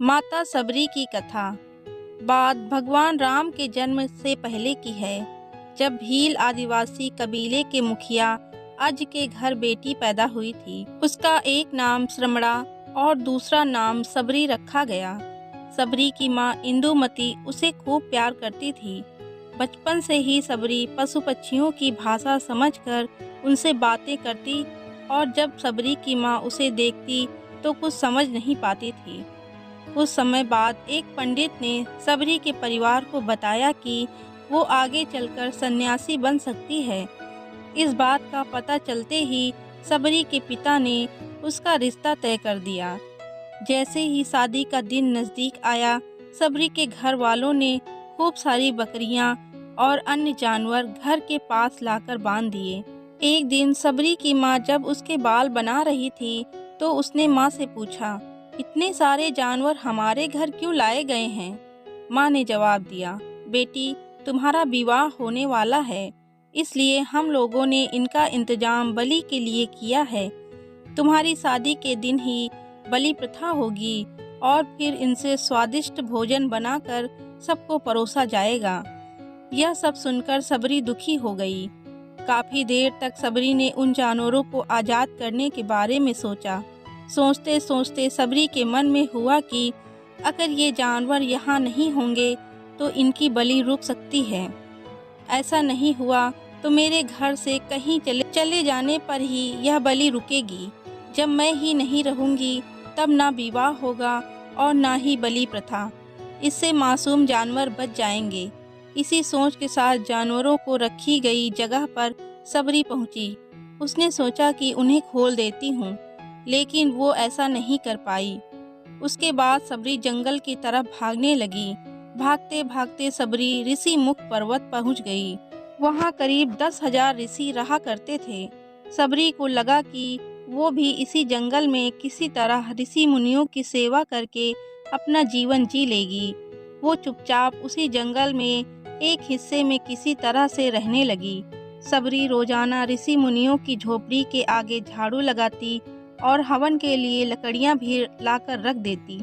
माता सबरी की कथा। बात भगवान राम के जन्म से पहले की है, जब भील आदिवासी कबीले के मुखिया अज के घर बेटी पैदा हुई थी। उसका एक नाम श्रमणा और दूसरा नाम सबरी रखा गया। सबरी की माँ इंदुमती उसे खूब प्यार करती थी। बचपन से ही सबरी पशु पक्षियों की भाषा समझकर उनसे बातें करती और जब सबरी की माँ उसे देखती तो कुछ समझ नहीं पाती थी। कुछ समय बाद एक पंडित ने सबरी के परिवार को बताया कि वो आगे चलकर सन्यासी बन सकती है। इस बात का पता चलते ही सबरी के पिता ने उसका रिश्ता तय कर दिया। जैसे ही शादी का दिन नज़दीक आया, सबरी के घर वालों ने खूब सारी बकरियां और अन्य जानवर घर के पास लाकर बांध दिए। एक दिन सबरी की माँ जब उसके बाल बना रही थी तो उसने माँ से पूछा, इतने सारे जानवर हमारे घर क्यों लाए गए हैं? माँ ने जवाब दिया, बेटी, तुम्हारा विवाह होने वाला है, इसलिए हम लोगों ने इनका इंतजाम बलि के लिए किया है। तुम्हारी शादी के दिन ही बलि प्रथा होगी और फिर इनसे स्वादिष्ट भोजन बनाकर सबको परोसा जाएगा। यह सब सुनकर सबरी दुखी हो गई। काफी देर तक सबरी ने उन जानवरों को आजाद करने के बारे में सोचा। सोचते सोचते सबरी के मन में हुआ कि अगर ये जानवर यहाँ नहीं होंगे तो इनकी बलि रुक सकती है। ऐसा नहीं हुआ तो मेरे घर से कहीं चले जाने पर ही यह बलि रुकेगी। जब मैं ही नहीं रहूंगी तब ना विवाह होगा और ना ही बलि प्रथा। इससे मासूम जानवर बच जाएंगे। इसी सोच के साथ जानवरों को रखी गई जगह पर सबरी पहुंची। उसने सोचा कि उन्हें खोल देती हूँ, लेकिन वो ऐसा नहीं कर पाई। उसके बाद सबरी जंगल की तरफ भागने लगी। भागते भागते सबरी ऋषि मुख पर्वत पहुंच गई। वहां करीब 10,000 ऋषि रहा करते थे। सबरी को लगा कि वो भी इसी जंगल में किसी तरह ऋषि मुनियों की सेवा करके अपना जीवन जी लेगी। वो चुपचाप उसी जंगल में एक हिस्से में किसी तरह से रहने लगी। सबरी रोजाना ऋषि मुनियों की झोपड़ी के आगे झाड़ू लगाती और हवन के लिए लकड़ियां भी लाकर रख देती।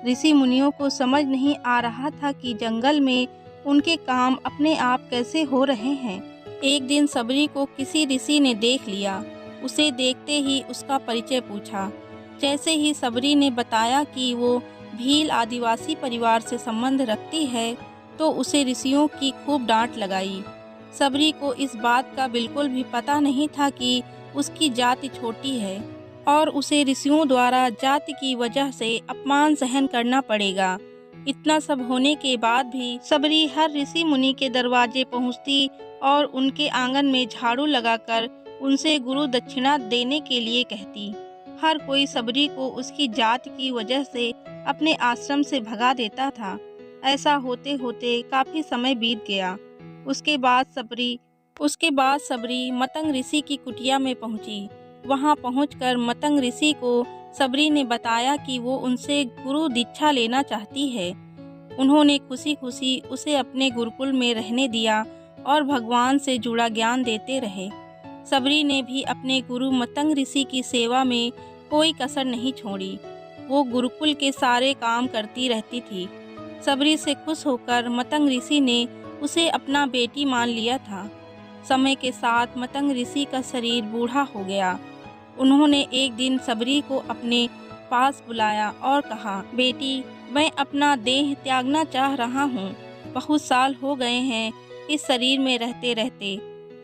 ऋषि मुनियों को समझ नहीं आ रहा था कि जंगल में उनके काम अपने आप कैसे हो रहे हैं। एक दिन सबरी को किसी ऋषि ने देख लिया। उसे देखते ही उसका परिचय पूछा। जैसे ही सबरी ने बताया कि वो भील आदिवासी परिवार से संबंध रखती है तो उसे ऋषियों की खूब डांट लगाई। सबरी को इस बात का बिल्कुल भी पता नहीं था कि उसकी जाति छोटी है और उसे ऋषियों द्वारा जाति की वजह से अपमान सहन करना पड़ेगा। इतना सब होने के बाद भी सबरी हर ऋषि मुनि के दरवाजे पहुंचती और उनके आंगन में झाड़ू लगाकर उनसे गुरु दक्षिणा देने के लिए कहती। हर कोई सबरी को उसकी जाति की वजह से अपने आश्रम से भगा देता था। ऐसा होते होते काफी समय बीत गया। उसके बाद सबरी मतंग ऋषि की कुटिया में पहुंची। वहां पहुंचकर मतंग ऋषि को सबरी ने बताया कि वो उनसे गुरु दीक्षा लेना चाहती है। उन्होंने खुशी खुशी उसे अपने गुरुकुल में रहने दिया और भगवान से जुड़ा ज्ञान देते रहे। सबरी ने भी अपने गुरु मतंग ऋषि की सेवा में कोई कसर नहीं छोड़ी। वो गुरुकुल के सारे काम करती रहती थी। सबरी से खुश होकर मतंग ऋषि ने उसे अपना बेटी मान लिया था। समय के साथ मतंग ऋषि का शरीर बूढ़ा हो गया। उन्होंने एक दिन सबरी को अपने पास बुलाया और कहा, बेटी, मैं अपना देह त्यागना चाह रहा हूँ। बहुत साल हो गए हैं इस शरीर में रहते रहते।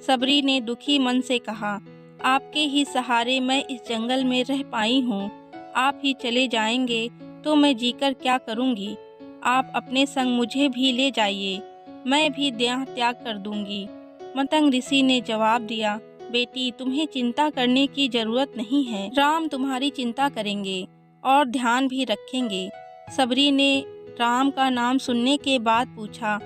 सबरी ने दुखी मन से कहा, आपके ही सहारे मैं इस जंगल में रह पाई हूँ। आप ही चले जाएंगे तो मैं जीकर क्या करूँगी। आप अपने संग मुझे भी ले जाइए, मैं भी देह त्याग कर दूंगी। मतंग ऋषि ने जवाब दिया, बेटी, तुम्हें चिंता करने की जरूरत नहीं है। राम तुम्हारी चिंता करेंगे और ध्यान भी रखेंगे। सबरी ने राम का नाम सुनने के बाद पूछा,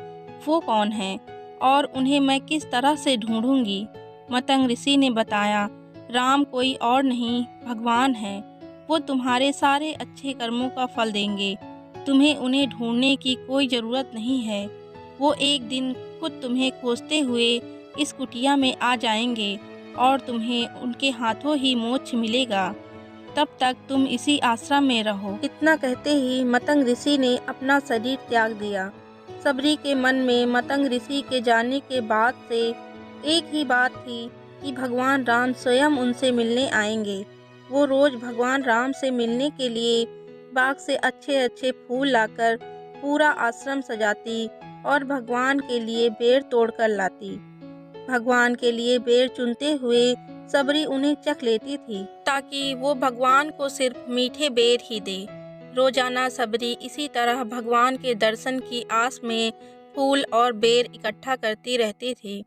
वो कौन है और उन्हें मैं किस तरह से ढूंढूंगी? मतंग ऋषि ने बताया, राम कोई और नहीं, भगवान है। वो तुम्हारे सारे अच्छे कर्मों का फल देंगे। तुम्हें उन्हें ढूंढने की कोई ज़रूरत नहीं है। वो एक दिन खुद तुम्हें खोजते हुए इस कुटिया में आ जाएंगे और तुम्हें उनके हाथों ही मोक्ष मिलेगा। तब तक तुम इसी आश्रम में रहो। इतना कहते ही मतंग ऋषि ने अपना शरीर त्याग दिया। सबरी के मन में मतंग ऋषि के जाने के बाद से एक ही बात थी कि भगवान राम स्वयं उनसे मिलने आएंगे। वो रोज भगवान राम से मिलने के लिए बाग से अच्छे अच्छे फूल लाकर पूरा आश्रम सजाती और भगवान के लिए बेर तोड़कर लाती। भगवान के लिए बेर चुनते हुए सबरी उन्हें चख लेती थी ताकि वो भगवान को सिर्फ मीठे बेर ही दे। रोजाना सबरी इसी तरह भगवान के दर्शन की आस में फूल और बेर इकट्ठा करती रहती थी।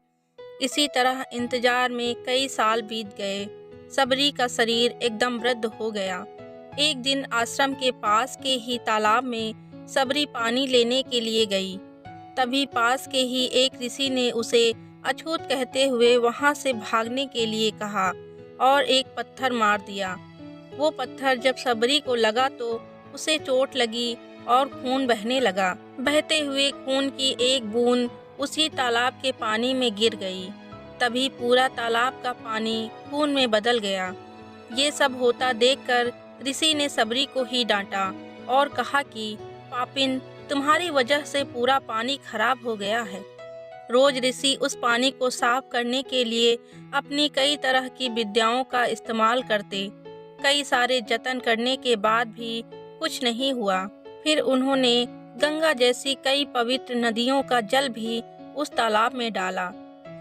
इसी तरह इंतजार में कई साल बीत गए। सबरी का शरीर एकदम वृद्ध हो गया। एक दिन आश्रम के पास के ही तालाब में सबरी पानी लेने के लिए गई। तभी पास के ही एक ऋषि ने उसे अछूत कहते हुए वहां से भागने के लिए कहा और एक पत्थर मार दिया। वो पत्थर जब सबरी को लगा तो उसे चोट लगी और खून बहने लगा। बहते हुए खून की एक बूंद उसी तालाब के पानी में गिर गई। तभी पूरा तालाब का पानी खून में बदल गया। ये सब होता देखकर ऋषि ने सबरी को ही डांटा और कहा कि पापिन, तुम्हारी वजह से पूरा पानी खराब हो गया है। रोज ऋषि उस पानी को साफ करने के लिए अपनी कई तरह की विद्याओं का इस्तेमाल करते। कई सारे जतन करने के बाद भी कुछ नहीं हुआ। फिर उन्होंने गंगा जैसी कई पवित्र नदियों का जल भी उस तालाब में डाला।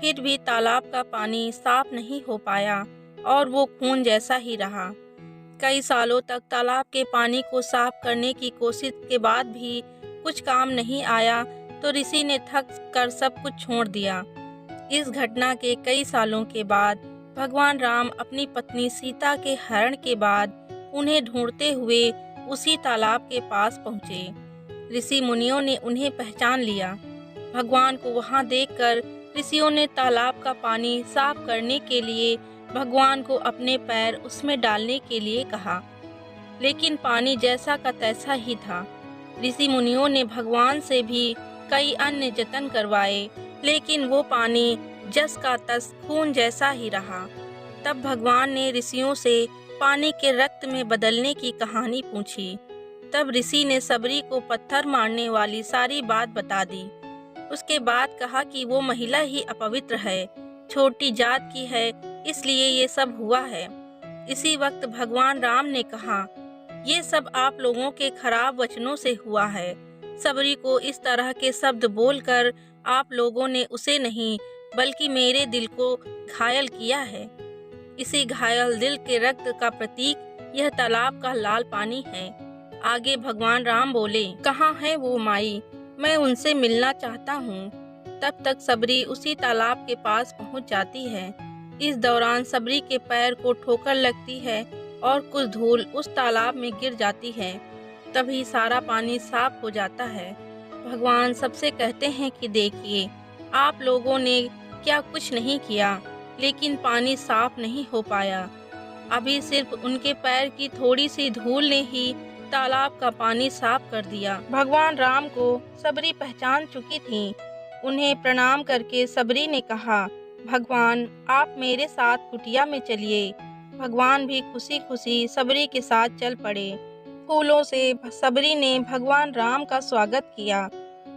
फिर भी तालाब का पानी साफ नहीं हो पाया और वो खून जैसा ही रहा। कई सालों तक तालाब के पानी को साफ करने की कोशिश के बाद भी कुछ काम नहीं आया तो ऋषि ने थक कर सब कुछ छोड़ दिया। इस घटना के कई सालों के बाद भगवान राम अपनी पत्नी सीता के हरण के बाद उन्हें ढूंढते हुए उसी तालाब के पास पहुँचे। ऋषि मुनियों ने उन्हें पहचान लिया। भगवान को वहां देखकर ऋषियों ने तालाब का पानी साफ करने के लिए भगवान को अपने पैर उसमें डालने के लिए कहा, लेकिन पानी जैसा का तैसा ही था। ऋषि मुनियों ने भगवान से भी कई अन्य जतन करवाए, लेकिन वो पानी जस का तस खून जैसा ही रहा। तब भगवान ने ऋषियों से पानी के रक्त में बदलने की कहानी पूछी। तब ऋषि ने सबरी को पत्थर मारने वाली सारी बात बता दी। उसके बाद कहा कि वो महिला ही अपवित्र है, छोटी जात की है, इसलिए ये सब हुआ है। इसी वक्त भगवान राम ने कहा, ये सब आप लोगों के खराब वचनों से हुआ है। सबरी को इस तरह के शब्द बोलकर आप लोगों ने उसे नहीं बल्कि मेरे दिल को घायल किया है। इसी घायल दिल के रक्त का प्रतीक यह तालाब का लाल पानी है। आगे भगवान राम बोले, कहाँ है वो माई, मैं उनसे मिलना चाहता हूँ। तब तक सबरी उसी तालाब के पास पहुँच जाती है। इस दौरान सबरी के पैर को ठोकर लगती है और कुछ धूल उस तालाब में गिर जाती है। तभी सारा पानी साफ हो जाता है। भगवान सबसे कहते हैं कि देखिए, आप लोगों ने क्या कुछ नहीं किया, लेकिन पानी साफ नहीं हो पाया। अभी सिर्फ उनके पैर की थोड़ी सी धूल ने ही तालाब का पानी साफ कर दिया। भगवान राम को सबरी पहचान चुकी थी। उन्हें प्रणाम करके सबरी ने कहा, भगवान आप मेरे साथ कुटिया में चलिए। भगवान भी खुशी खुशी सबरी के साथ चल पड़े। फूलों से सबरी ने भगवान राम का स्वागत किया।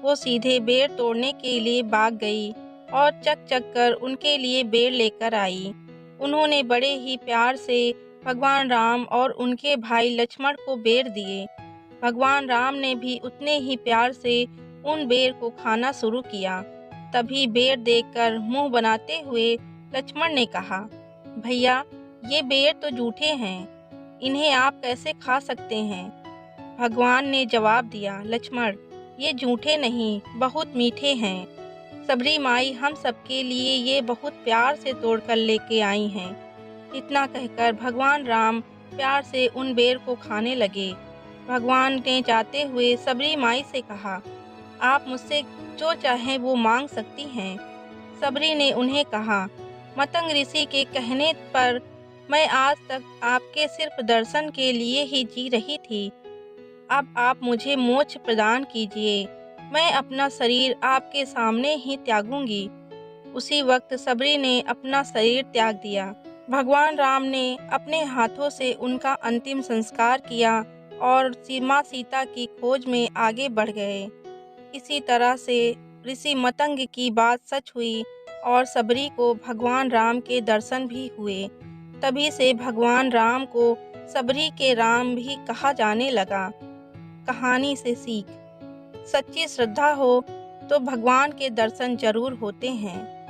वो सीधे बेर तोड़ने के लिए बाग गई और चक चक कर उनके लिए बेर लेकर आई। उन्होंने बड़े ही प्यार से भगवान राम और उनके भाई लक्ष्मण को बेर दिए। भगवान राम ने भी उतने ही प्यार से उन बेर को खाना शुरू किया। तभी बेर देखकर मुंह बनाते हुए लक्ष्मण ने कहा, भैया ये बेर तो जूठे हैं, इन्हें आप कैसे खा सकते हैं? भगवान ने जवाब दिया, लक्ष्मण ये जूठे नहीं, बहुत मीठे हैं। सबरी माई हम सबके लिए ये बहुत प्यार से तोड़कर लेके आई हैं। इतना कहकर भगवान राम प्यार से उन बेर को खाने लगे। भगवान ने जाते हुए सबरी माई से कहा, आप मुझसे जो चाहें वो मांग सकती हैं। सबरी ने उन्हें कहा, मतंग ऋषि के कहने पर मैं आज तक आपके सिर्फ दर्शन के लिए ही जी रही थी। अब आप मुझे मोक्ष प्रदान कीजिए, मैं अपना शरीर आपके सामने ही त्यागूंगी। उसी वक्त सबरी ने अपना शरीर त्याग दिया। भगवान राम ने अपने हाथों से उनका अंतिम संस्कार किया और माँ सीता की खोज में आगे बढ़ गए। इसी तरह से ऋषि मतंग की बात सच हुई और सबरी को भगवान राम के दर्शन भी हुए। तभी से भगवान राम को सबरी के राम भी कहा जाने लगा। कहानी से सीख: सच्ची श्रद्धा हो तो भगवान के दर्शन जरूर होते हैं।